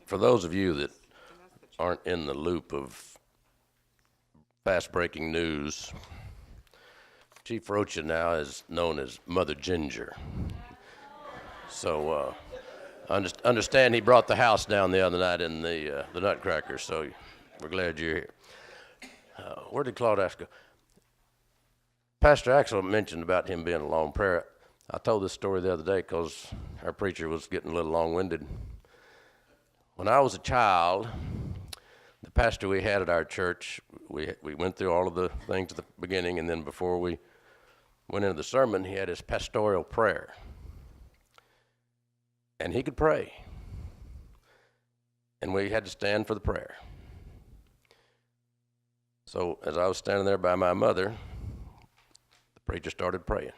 For those of you that aren't in the loop of fast-breaking news, Chief Rocha now is known as Mother Ginger. So understand he brought the house down the other night in the Nutcracker, so we're glad you're here. Where did Claude Ash go? Pastor Axel mentioned about him being a long prayer. I told this story the other day because our preacher was getting a little long-winded. When I was a child, the pastor we had at our church, we went through all of the things at the beginning, and then before we went into the sermon, he had his pastoral prayer. And he could pray. And we had to stand for the prayer. So as I was standing there by my mother, the preacher started praying.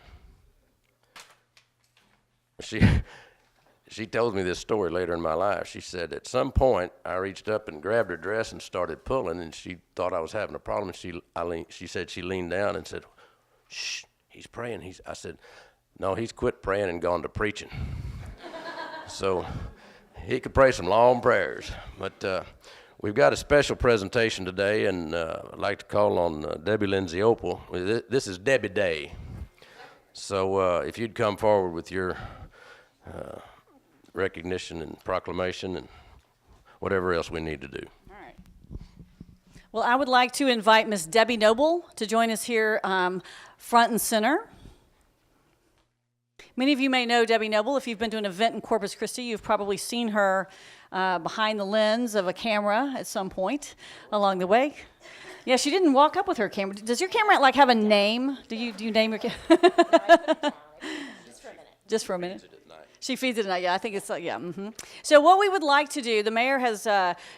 She told me this story later in my life. She said, at some point, I reached up and grabbed her dress and started pulling, and she thought I was having a problem. She said she leaned down and said, "Shh, he's praying." I said, "No, he's quit praying and gone to preaching." So he could pray some long prayers. But we've got a special presentation today, and I'd like to call on Debbie Lindsay Opal. This is Debbie Day. So if you'd come forward with your recognition and proclamation and whatever else we need to do. All right. Well, I would like to invite Miss Debbie Noble to join us here front and center. Many of you may know Debbie Noble. If you've been to an event in Corpus Christi, you've probably seen her behind the lens of a camera at some point along the way. Yeah, she didn't walk up with her camera. Does your camera like have a name? Do you name your camera? Just for a minute. She feeds it at night. Yeah, I think it's yeah. Mm-hmm. So what we would like to do, the mayor has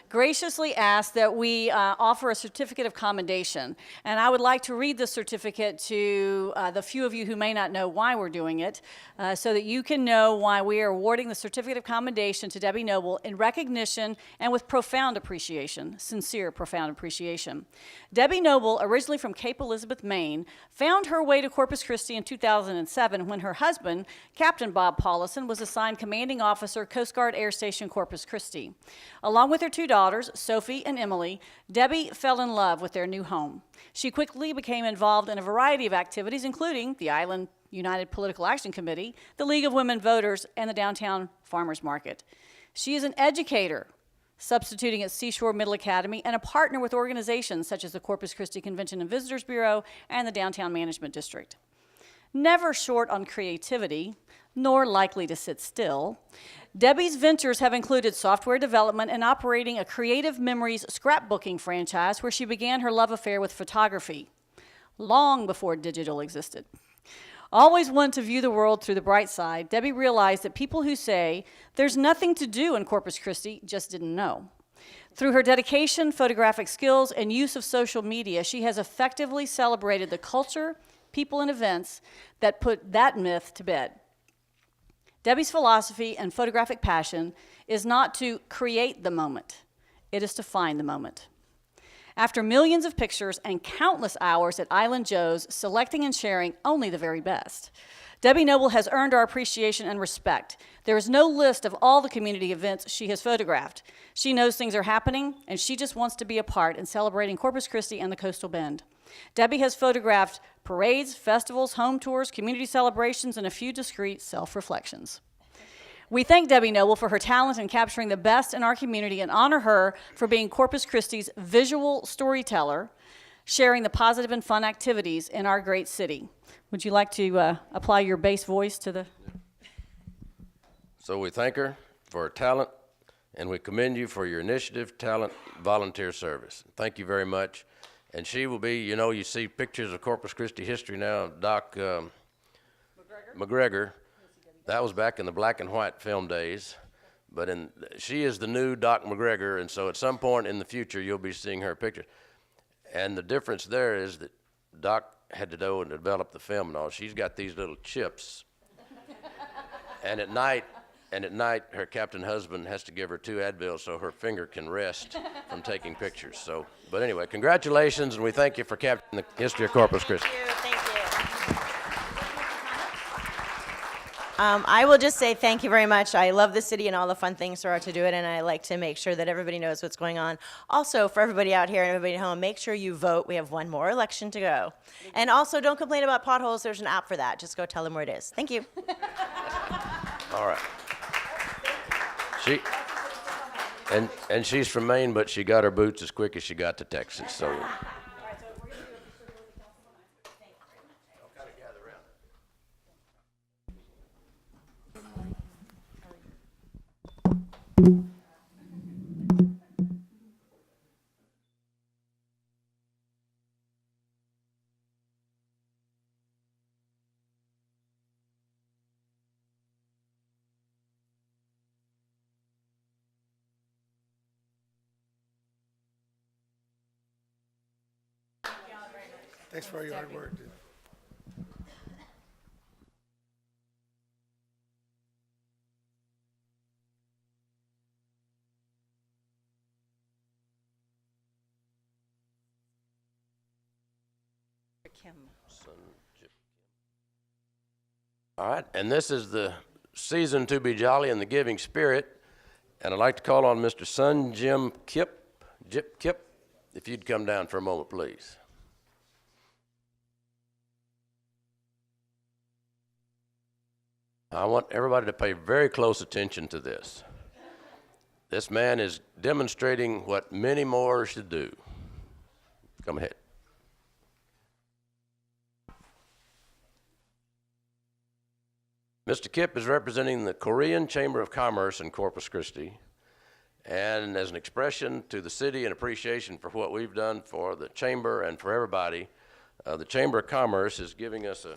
graciously asked that we offer a certificate of commendation, and I would like to read the certificate to the few of you who may not know why we're doing it, so that you can know why we are awarding the certificate of commendation to Debbie Noble in recognition and with profound appreciation, sincere, profound appreciation. Debbie Noble, originally from Cape Elizabeth, Maine, found her way to Corpus Christi in 2007 when her husband, Captain Bob Paulison, was assigned commanding officer, Coast Guard Air Station, Corpus Christi. Along with her two daughters, Sophie and Emily, Debbie fell in love with their new home. She quickly became involved in a variety of activities, including the Island United Political Action Committee, the League of Women Voters, and the Downtown Farmers Market. She is an educator, substituting at Seashore Middle Academy, and a partner with organizations such as the Corpus Christi Convention and Visitors Bureau and the Downtown Management District. Never short on creativity, nor likely to sit still, Debbie's ventures have included software development and operating a Creative Memories scrapbooking franchise where she began her love affair with photography, long before digital existed. Always one to view the world through the bright side, Debbie realized that people who say there's nothing to do in Corpus Christi just didn't know. Through her dedication, photographic skills, and use of social media, she has effectively celebrated the culture, people, and events that put that myth to bed. Debbie's philosophy and photographic passion is not to create the moment, it is to find the moment. After millions of pictures and countless hours at Island Joe's, selecting and sharing only the very best, Debbie Noble has earned our appreciation and respect. There is no list of all the community events she has photographed. She knows things are happening, and she just wants to be a part in celebrating Corpus Christi and the Coastal Bend. Debbie has photographed parades, festivals, home tours, community celebrations, and a few discreet self-reflections. We thank Debbie Noble for her talent in capturing the best in our community and honor her for being Corpus Christi's visual storyteller, sharing the positive and fun activities in our great city. Would you like to apply your bass voice to the... So we thank her for her talent, and we commend you for your initiative, talent, volunteer service. Thank you very much. And she will be, you know, you see pictures of Corpus Christi history now. Doc McGregor, that was back in the black and white film days. But she is the new Doc McGregor, and so at some point in the future, you'll be seeing her picture. And the difference there is that Doc had to go and develop the film and all. She's got these little chips. And at night, her captain husband has to give her 2 Advil so her finger can rest from taking pictures. So, but anyway, congratulations, and we thank you for capturing the history of Corpus Christi. Thank you. I will just say thank you very much. I love the city and all the fun things there are to do it, and I like to make sure that everybody knows what's going on. Also, for everybody out here and everybody at home, make sure you vote. We have one more election to go. And also, don't complain about potholes. There's an app for that. Just go tell them where it is. Thank you. All right. And she's from Maine, but she got her boots as quick as she got to Texas. So. Thanks for all your hard work, dude. All right, and this is the season to be jolly in the giving spirit, and I'd like to call on Mr. Sun Jim Kip, if you'd come down for a moment, please. I want everybody to pay very close attention to this. This man is demonstrating what many more should do. Come ahead. Mr. Kip is representing the Korean Chamber of Commerce in Corpus Christi, and as an expression to the city and appreciation for what we've done for the Chamber and for everybody, the Chamber of Commerce is giving us a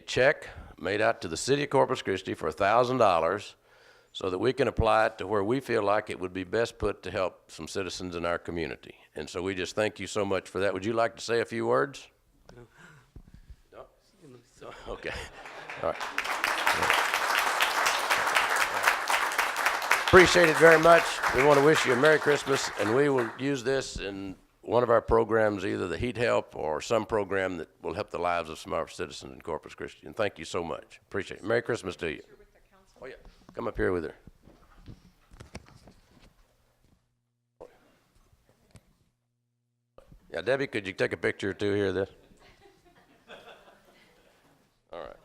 check made out to the city of Corpus Christi for $1,000 so that we can apply it to where we feel like it would be best put to help some citizens in our community. And so we just thank you so much for that. Would you like to say a few words? No? Okay. All right. Appreciate it very much. We want to wish you a Merry Christmas, and we will use this in one of our programs, either the Heat Help or some program that will help the lives of some of our citizens in Corpus Christi. And thank you so much. Appreciate it. Merry Christmas to you. Oh, yeah. Come up here with her. Yeah, Debbie, could you take a picture or two here of this? All right.